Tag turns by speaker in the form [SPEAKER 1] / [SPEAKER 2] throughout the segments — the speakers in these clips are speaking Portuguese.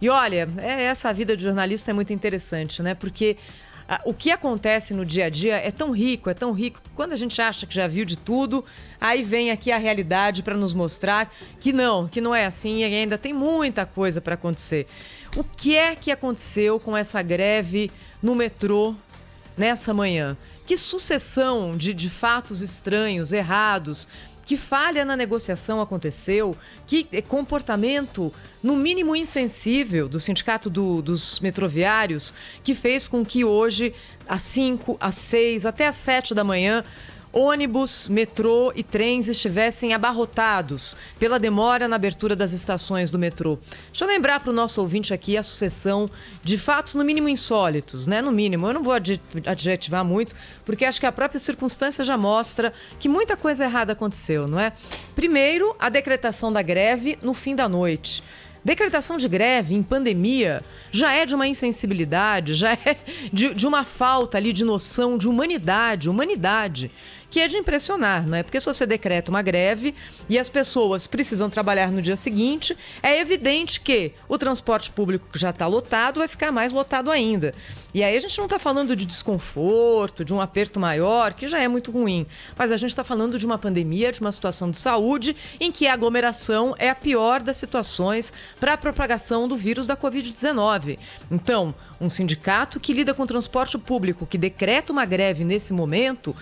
[SPEAKER 1] E olha, essa vida de jornalista é muito interessante, né? Porque o que acontece no dia a dia é tão rico, quando a gente acha que já viu de tudo, aí vem aqui a realidade para nos mostrar que não é assim e ainda tem muita coisa para acontecer. O que é que aconteceu com essa greve no metrô nessa manhã? Que sucessão de fatos estranhos, errados, que falha na negociação aconteceu, que comportamento, no mínimo insensível, do Sindicato dos Metroviários, que fez com que hoje, às 5, às 6, até às 7 da manhã, ônibus, metrô e trens estivessem abarrotados pela demora na abertura das estações do metrô. Deixa eu lembrar para o nosso ouvinte aqui a sucessão de fatos, no mínimo insólitos, né? No mínimo, eu não vou adjetivar muito, porque acho que a própria circunstância já mostra que muita coisa errada aconteceu, não é? Primeiro, a decretação da greve no fim da noite. Decretação de greve em pandemia já é de uma insensibilidade, já é de uma falta ali de noção de humanidade, que é de impressionar, não é? Porque se você decreta uma greve e as pessoas precisam trabalhar no dia seguinte, é evidente que o transporte público que já está lotado vai ficar mais lotado ainda. E aí a gente não está falando de desconforto, de um aperto maior, que já é muito ruim, mas a gente está falando de uma pandemia, de uma situação de saúde em que a aglomeração é a pior das situações para a propagação do vírus da Covid-19. Então, um sindicato que lida com o transporte público, que decreta uma greve nesse momento,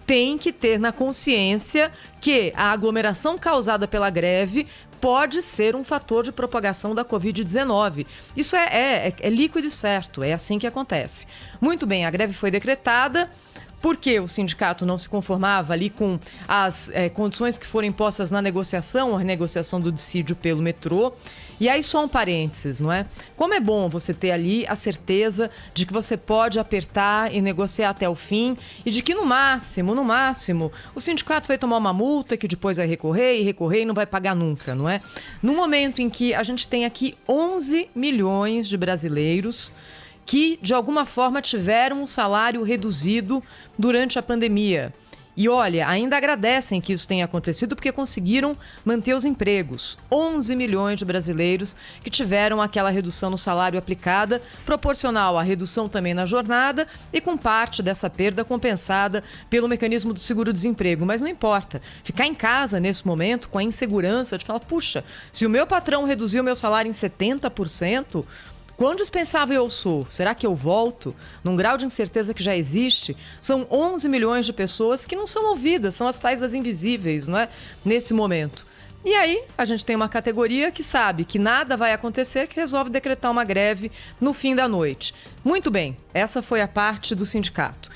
[SPEAKER 1] tem que ter na consciência que a aglomeração causada pela greve pode ser um fator de propagação da Covid-19. Isso é líquido e certo, é assim que acontece. Muito bem, a greve foi decretada porque o sindicato não se conformava ali com as condições que foram impostas na negociação, a renegociação do dissídio pelo metrô. E aí só um parênteses, não é? Como é bom você ter ali a certeza de que você pode apertar e negociar até o fim e de que no máximo, o sindicato vai tomar uma multa que depois vai recorrer e não vai pagar nunca, não é? No momento em que a gente tem aqui 11 milhões de brasileiros que de alguma forma tiveram um salário reduzido durante a pandemia. E olha, ainda agradecem que isso tenha acontecido porque conseguiram manter os empregos. 11 milhões de brasileiros que tiveram aquela redução no salário aplicada, proporcional à redução também na jornada e com parte dessa perda compensada pelo mecanismo do seguro-desemprego. Mas não importa, ficar em casa nesse momento com a insegurança de falar, puxa, se o meu patrão reduziu o meu salário em 70%, quão dispensável eu sou? Será que eu volto? Num grau de incerteza que já existe, são 11 milhões de pessoas que não são ouvidas, são as tais das invisíveis, não é? Nesse momento. E aí, a gente tem uma categoria que sabe que nada vai acontecer, que resolve decretar uma greve no fim da noite. Muito bem, essa foi a parte do sindicato.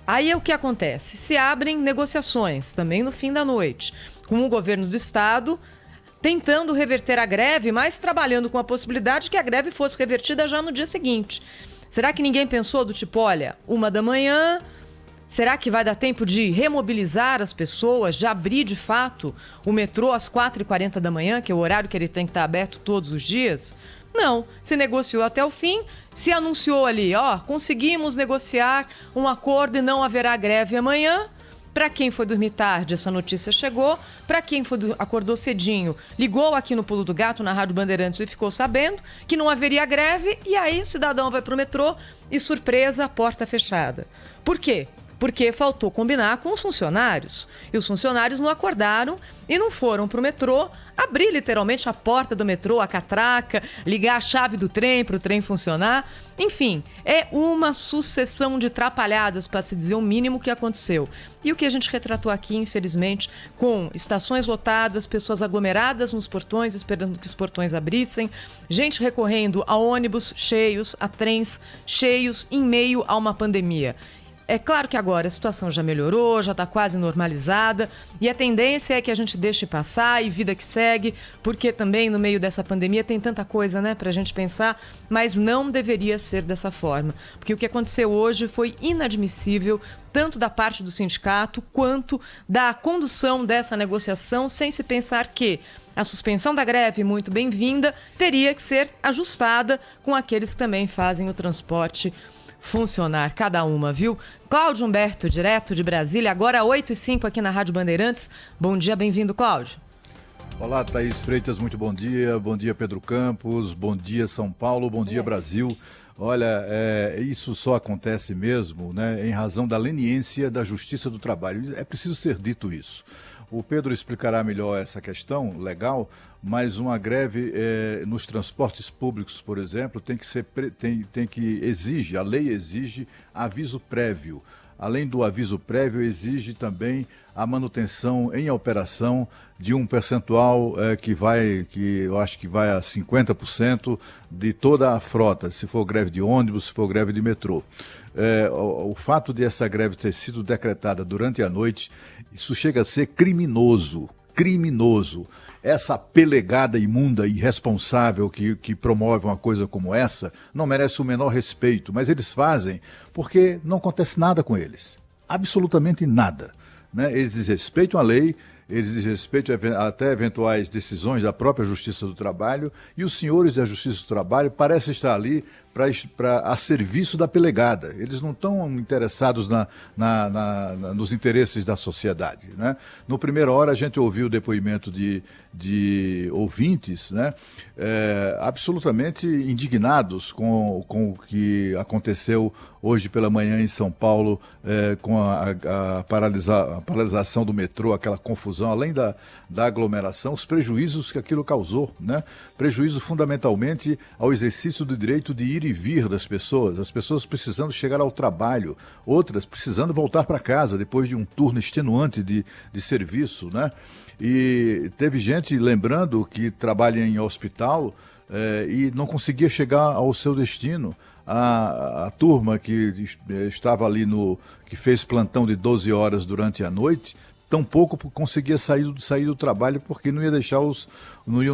[SPEAKER 1] Aí o que acontece? Se abrem negociações, também no fim da noite, com o governo do estado tentando reverter a greve, mas trabalhando com a possibilidade de que a greve fosse revertida já no dia seguinte. Será que ninguém pensou do tipo, olha, 1 da manhã, será que vai dar tempo de remobilizar as pessoas, de abrir de fato o metrô às 4h40 da manhã, que é o horário que ele tem que estar aberto todos os dias? Não, se negociou até o fim, se anunciou ali, conseguimos negociar um acordo e não haverá greve amanhã. Para quem foi dormir tarde, essa notícia chegou. Para quem acordou cedinho, ligou aqui no Pulo do Gato, na Rádio Bandeirantes, e ficou sabendo que não haveria greve. E aí o cidadão vai para o metrô e, surpresa, a porta fechada. Por quê? Porque faltou combinar com os funcionários. E os funcionários não acordaram e não foram para o metrô abrir literalmente a porta do metrô, a catraca, ligar a chave do trem para o trem funcionar. Enfim, é uma sucessão de trapalhadas, para se dizer o mínimo, que aconteceu. E o que a gente retratou aqui, infelizmente, com estações lotadas, pessoas aglomeradas nos portões, esperando que os portões abrissem, gente recorrendo a ônibus cheios, a trens cheios, em meio a uma pandemia. É claro que agora a situação já melhorou, já está quase normalizada e a tendência é que a gente deixe passar e vida que segue, porque também no meio dessa pandemia tem tanta coisa, né, pra gente pensar, mas não deveria ser dessa forma. Porque o que aconteceu hoje foi inadmissível, tanto da parte do sindicato quanto da condução dessa negociação, sem se pensar que a suspensão da greve, muito bem-vinda, teria que ser ajustada com aqueles que também fazem o transporte funcionar, cada uma, viu? Cláudio Humberto, direto de Brasília, agora 8h05 aqui na Rádio Bandeirantes. Bom dia, bem-vindo, Cláudio.
[SPEAKER 2] Olá, Thaís Freitas, muito bom dia. Bom dia, Pedro Campos. Bom dia, São Paulo. Bom dia, Brasil. Olha, isso só acontece mesmo, né, em razão da leniência da Justiça do Trabalho. É preciso ser dito isso. O Pedro explicará melhor essa questão legal, mas uma greve nos transportes públicos, por exemplo, a lei exige aviso prévio. Além do aviso prévio, exige também a manutenção em operação de um percentual que eu acho que vai a 50% de toda a frota, se for greve de ônibus, se for greve de metrô. O fato de essa greve ter sido decretada durante a noite, isso chega a ser criminoso. Essa pelegada imunda e irresponsável que promove uma coisa como essa não merece o menor respeito, mas eles fazem porque não acontece nada com eles. Absolutamente nada. Né? Eles desrespeitam a lei, eles desrespeitam até eventuais decisões da própria Justiça do Trabalho, e os senhores da Justiça do Trabalho parecem estar ali a serviço da pelegada. Eles não estão interessados nos interesses da sociedade. Né? No primeira hora a gente ouviu o depoimento de ouvintes, né? Absolutamente indignados com o que aconteceu hoje pela manhã em São Paulo, com a paralisação do metrô, aquela confusão, além da aglomeração, os prejuízos que aquilo causou, né? Prejuízo fundamentalmente ao exercício do direito de ir e vir das pessoas, as pessoas precisando chegar ao trabalho, outras precisando voltar para casa depois de um turno extenuante de serviço, né? E teve gente lembrando que trabalha em hospital e não conseguia chegar ao seu destino. A turma que estava ali que fez plantão de 12 horas durante a noite, tampouco conseguia sair do trabalho porque não iam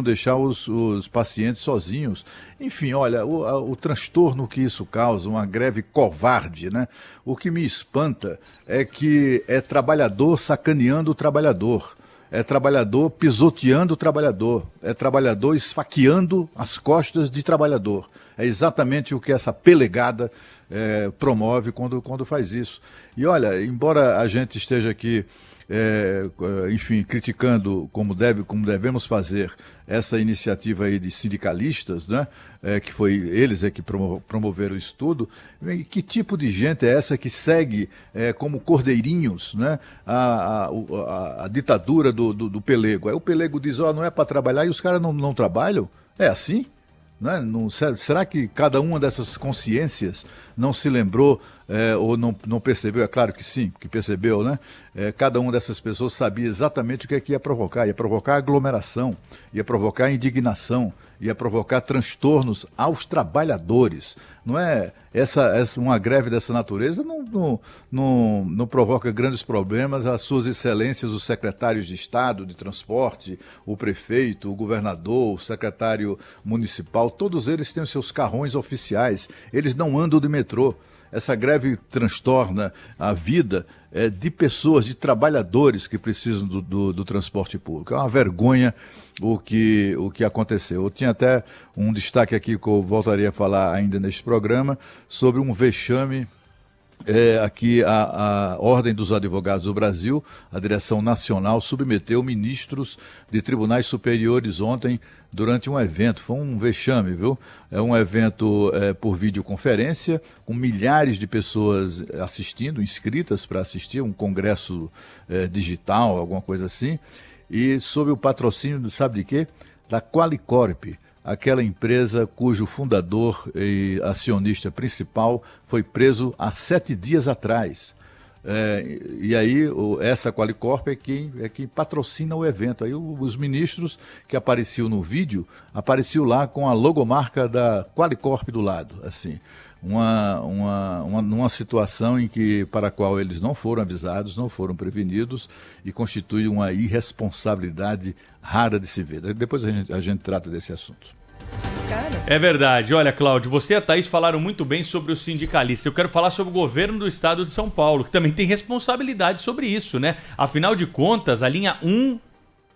[SPEAKER 2] deixar os pacientes sozinhos. Enfim, olha, o transtorno que isso causa, uma greve covarde, né? O que me espanta é que é trabalhador sacaneando o trabalhador. É trabalhador pisoteando o trabalhador, é trabalhador esfaqueando as costas de trabalhador. É exatamente o que essa pelegada promove quando faz isso. E olha, embora a gente esteja aqui, enfim, criticando como devemos fazer essa iniciativa aí de sindicalistas, né? Que foi eles que promoveram o estudo, que tipo de gente é essa que segue como cordeirinhos, né? A ditadura do pelego? Aí o pelego diz, não é para trabalhar, e os caras não trabalham? É assim? Né? Será que cada uma dessas consciências não se lembrou ou não percebeu? É claro que sim, que percebeu, né? Cada uma dessas pessoas sabia exatamente o que ia provocar aglomeração, ia provocar indignação, ia provocar transtornos aos trabalhadores. Não é uma greve dessa natureza não provoca grandes problemas às suas excelências, os secretários de Estado, de transporte, o prefeito, o governador, o secretário municipal, todos eles têm os seus carrões oficiais, eles não andam de metrô. Essa greve transtorna a vida de pessoas, de trabalhadores que precisam do transporte público. É uma vergonha o que aconteceu. Eu tinha até um destaque aqui que eu voltaria a falar ainda neste programa sobre um vexame. Aqui a Ordem dos Advogados do Brasil, a direção nacional, submeteu ministros de tribunais superiores ontem durante um evento. Foi um vexame, viu? É um evento por videoconferência, com milhares de pessoas assistindo, inscritas para assistir, um congresso digital, alguma coisa assim, e sob o patrocínio, sabe de quê? Da Qualicorp, aquela empresa cujo fundador e acionista principal foi preso há 7 dias atrás. E aí essa Qualicorp é quem patrocina o evento. Aí os ministros que apareciam no vídeo, apareciam lá com a logomarca da Qualicorp do lado, assim. Numa situação para a qual eles não foram avisados, não foram prevenidos, e constitui uma irresponsabilidade rara de se ver. Depois a gente trata desse assunto.
[SPEAKER 3] É verdade. Olha, Cláudio, você e a Thaís falaram muito bem sobre os sindicalistas. Eu quero falar sobre o governo do estado de São Paulo, que também tem responsabilidade sobre isso, né? Afinal de contas, a linha 1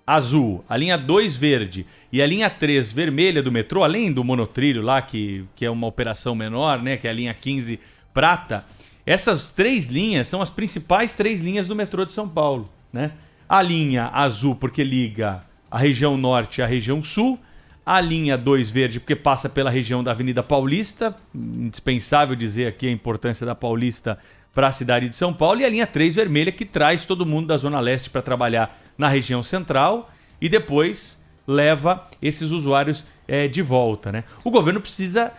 [SPEAKER 3] azul, a linha 2 verde e a linha 3 vermelha do metrô, além do monotrilho lá, que é uma operação menor, né? Que é a linha 15 prata. Essas 3 linhas são as principais 3 linhas do metrô de São Paulo, né? A linha azul, porque liga a região norte e a região sul. A linha 2 verde, porque passa pela região da Avenida Paulista, indispensável dizer aqui a importância da Paulista para a cidade de São Paulo, e a linha 3 vermelha, que traz todo mundo da Zona Leste para trabalhar na região central e depois leva esses usuários de volta, né? O governo precisa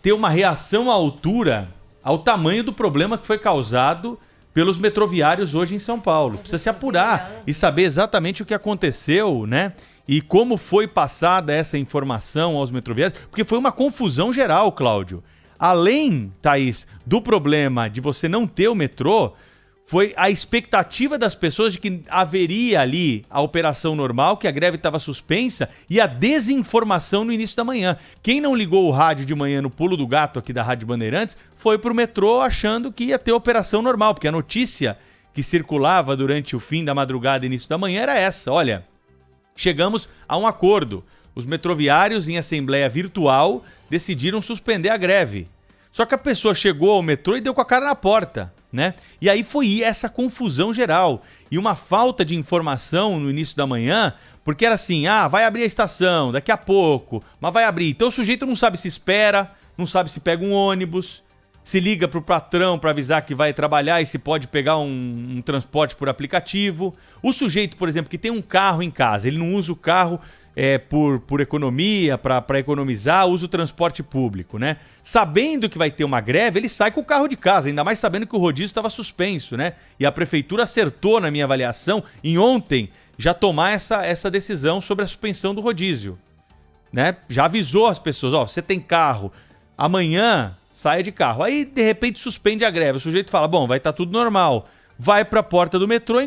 [SPEAKER 3] ter uma reação à altura ao tamanho do problema que foi causado pelos metroviários hoje em São Paulo. Precisa se apurar e saber exatamente o que aconteceu, né? E como foi passada essa informação aos metroviários, porque foi uma confusão geral, Cláudio. Além, Thaís, do problema de você não ter o metrô, foi a expectativa das pessoas de que haveria ali a operação normal, que a greve estava suspensa, e a desinformação no início da manhã. Quem não ligou o rádio de manhã no Pulo do Gato aqui da Rádio Bandeirantes foi pro metrô achando que ia ter operação normal, porque a notícia que circulava durante o fim da madrugada e início da manhã era essa: olha, chegamos a um acordo. Os metroviários, em assembleia virtual, decidiram suspender a greve. Só que a pessoa chegou ao metrô e deu com a cara na porta, né? E aí foi essa confusão geral. E uma falta de informação no início da manhã, porque era assim, vai abrir a estação daqui a pouco, mas vai abrir. Então o sujeito não sabe se espera, não sabe se pega um ônibus, se liga pro patrão para avisar que vai trabalhar e se pode pegar um transporte por aplicativo. O sujeito, por exemplo, que tem um carro em casa, ele não usa o carro por economia, para economizar, usa o transporte público, né? Sabendo que vai ter uma greve, ele sai com o carro de casa, ainda mais sabendo que o rodízio estava suspenso, né? E a prefeitura acertou, na minha avaliação, em ontem, já tomar essa decisão sobre a suspensão do rodízio, né? Já avisou as pessoas, você tem carro, amanhã saia de carro. Aí, de repente, suspende a greve. O sujeito fala, bom, vai estar tudo normal. Vai para a porta do metrô,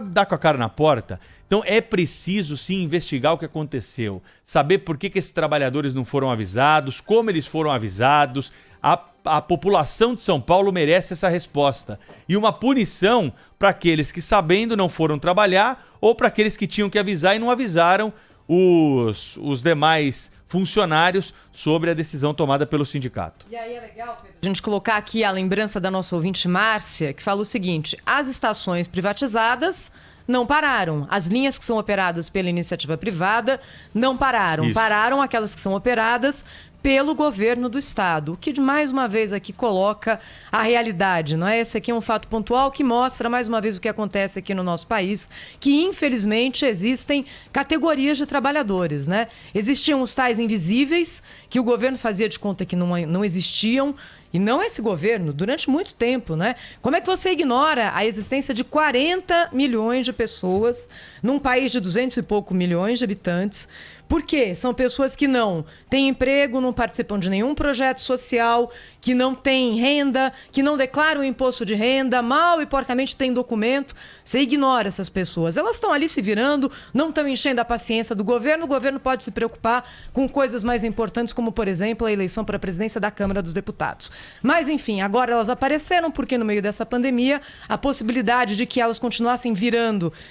[SPEAKER 3] dá com a cara na porta. Então é preciso sim investigar o que aconteceu, saber por que esses trabalhadores não foram avisados, como eles foram avisados. A população de São Paulo merece essa resposta. E uma punição para aqueles que, sabendo, não foram trabalhar, ou para aqueles que tinham que avisar e não avisaram os demais funcionários sobre a decisão tomada pelo sindicato.
[SPEAKER 1] E aí é legal, Pedro, a gente colocar aqui a lembrança da nossa ouvinte Márcia, que fala o seguinte: as estações privatizadas não pararam. As linhas que são operadas pela iniciativa privada não pararam. Isso. Pararam aquelas que são operadas pelo governo do estado, o que mais uma vez aqui coloca a realidade, não é? Esse aqui é um fato pontual que mostra mais uma vez o que acontece aqui no nosso país, que infelizmente existem categorias de trabalhadores, né? Existiam os tais invisíveis, que o governo fazia de conta que não existiam, e não esse governo, durante muito tempo, né? Como é que você ignora a existência de 40 milhões de pessoas num país de 200 e pouco milhões de habitantes? Por quê? São pessoas que não têm emprego, não participam de nenhum projeto social, que não têm renda, que não declaram imposto de renda, mal e porcamente têm documento. Você ignora essas pessoas. Elas estão ali se virando, não estão enchendo a paciência do governo. O governo pode se preocupar com coisas mais importantes, como, por exemplo, a eleição para a presidência da Câmara dos Deputados. Mas, enfim, agora elas apareceram porque, no meio dessa pandemia, a possibilidade de que elas continuassem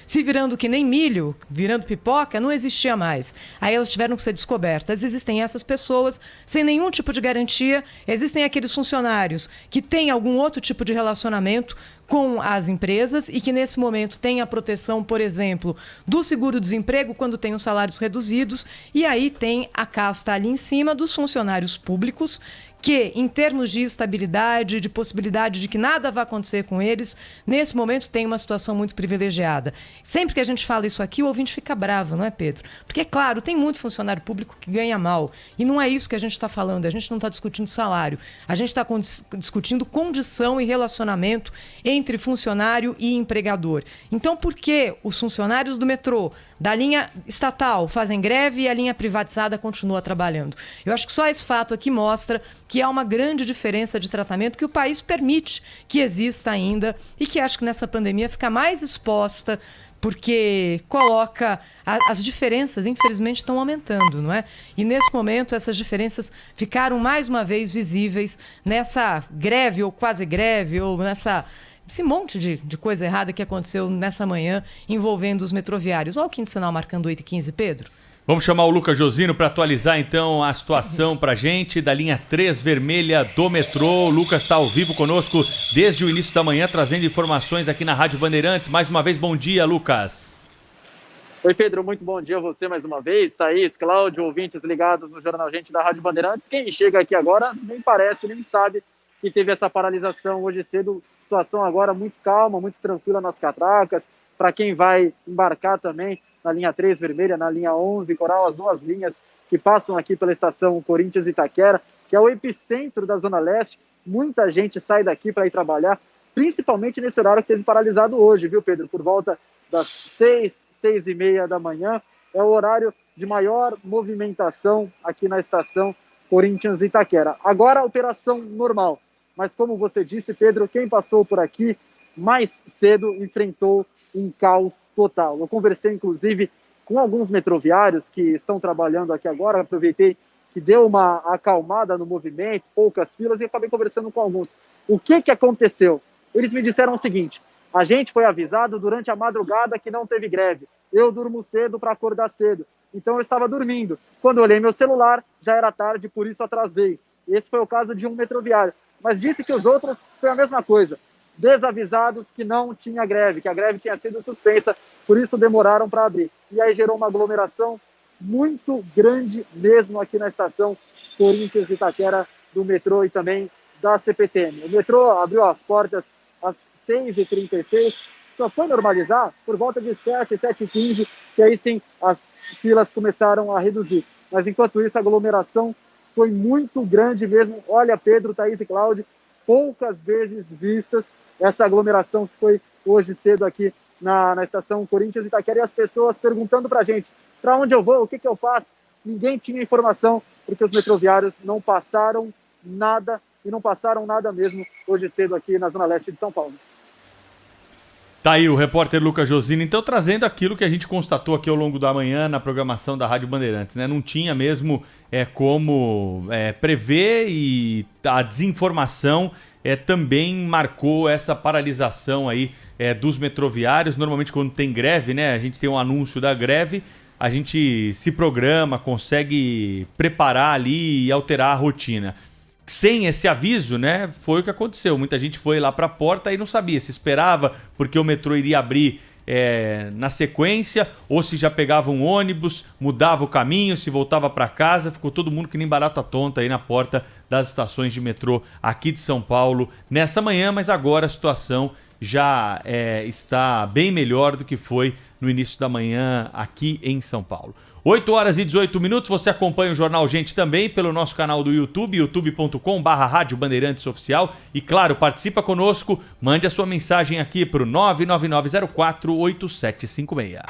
[SPEAKER 1] se virando que nem milho, virando pipoca, não existia mais. Aí elas tiveram que ser descobertas. Existem essas pessoas sem nenhum tipo de garantia. Existem aqueles funcionários que têm algum outro tipo de relacionamento com as empresas e que nesse momento têm a proteção, por exemplo, do seguro-desemprego quando tem os salários reduzidos. E aí tem a casta ali em cima dos funcionários públicos que, em termos de estabilidade, de possibilidade de que nada vá acontecer com eles, nesse momento tem uma situação muito privilegiada. Sempre que a gente fala isso aqui, o ouvinte fica bravo, não é, Pedro? Porque, claro, tem muito funcionário público que ganha mal. E não é isso que a gente está falando. A gente não está discutindo salário. A gente está discutindo condição e relacionamento entre funcionário e empregador. Então, por que os funcionários do metrô, da linha estatal, fazem greve e a linha privatizada continua trabalhando? Eu acho que só esse fato aqui mostra que há uma grande diferença de tratamento que o país permite que exista ainda e que acho que nessa pandemia fica mais exposta porque coloca... As diferenças, infelizmente, estão aumentando, não é? E nesse momento essas diferenças ficaram mais uma vez visíveis nessa greve ou quase greve ou esse monte de coisa errada que aconteceu nessa manhã envolvendo os metroviários. Olha o quinto sinal marcando 8h15, Pedro.
[SPEAKER 3] Vamos chamar o Lucas Josino para atualizar então a situação para a gente da linha 3 vermelha do metrô. O Lucas está ao vivo conosco desde o início da manhã, trazendo informações aqui na Rádio Bandeirantes. Mais uma vez, bom dia, Lucas.
[SPEAKER 4] Oi, Pedro, muito bom dia a você mais uma vez. Thaís, Cláudio, ouvintes ligados no Jornal Gente da Rádio Bandeirantes. Quem chega aqui agora nem parece, nem sabe que teve essa paralisação hoje cedo. Situação agora muito calma, muito tranquila nas catracas. Para quem vai embarcar também na linha 3 vermelha, na linha 11 Coral, as duas linhas que passam aqui pela estação Corinthians e Itaquera, que é o epicentro da Zona Leste. Muita gente sai daqui para ir trabalhar, principalmente nesse horário que teve paralisado hoje, viu, Pedro? Por volta das 6h30 da manhã, é o horário de maior movimentação aqui na estação Corinthians e Itaquera. Agora a operação normal, mas como você disse, Pedro, quem passou por aqui mais cedo enfrentou um caos total. Eu conversei, inclusive, com alguns metroviários que estão trabalhando aqui agora, aproveitei que deu uma acalmada no movimento, poucas filas, e acabei conversando com alguns. O que aconteceu? Eles me disseram o seguinte: a gente foi avisado durante a madrugada que não teve greve. Eu durmo cedo para acordar cedo. Então eu estava dormindo. Quando eu olhei meu celular, já era tarde, por isso atrasei. Esse foi o caso de um metroviário. Mas disse que os outros foi a mesma coisa. Desavisados que não tinha greve, que a greve tinha sido suspensa, por isso demoraram para abrir. E aí gerou uma aglomeração muito grande mesmo aqui na estação Corinthians e Itaquera do metrô e também da CPTM. O metrô abriu as portas às 6h36, só foi normalizar por volta de 7h15, que aí sim as filas começaram a reduzir. Mas enquanto isso a aglomeração foi muito grande mesmo. Olha, Pedro, Thaís e Cláudio, poucas vezes vistas essa aglomeração que foi hoje cedo aqui na estação Corinthians e Itaquera, e as pessoas perguntando pra gente, para onde eu vou, o que eu faço? Ninguém tinha informação, porque os metroviários não passaram nada, e não passaram nada mesmo hoje cedo aqui na Zona Leste de São Paulo.
[SPEAKER 3] Tá aí o repórter Lucas Josino, então, trazendo aquilo que a gente constatou aqui ao longo da manhã na programação da Rádio Bandeirantes, né? Não tinha mesmo como prever, e a desinformação também marcou essa paralisação aí dos metroviários. Normalmente quando tem greve, né? A gente tem um anúncio da greve, a gente se programa, consegue preparar ali e alterar a rotina. Sem esse aviso, né, foi o que aconteceu. Muita gente foi lá para a porta e não sabia se esperava porque o metrô iria abrir na sequência, ou se já pegava um ônibus, mudava o caminho, se voltava para casa. Ficou todo mundo que nem barata tonta aí na porta das estações de metrô aqui de São Paulo nessa manhã, mas agora a situação já está bem melhor do que foi no início da manhã aqui em São Paulo. 8h18, você acompanha o Jornal Gente também pelo nosso canal do YouTube, youtube.com/Rádio Bandeirantes Oficial. E claro, participa conosco, mande a sua mensagem aqui para o 999048756.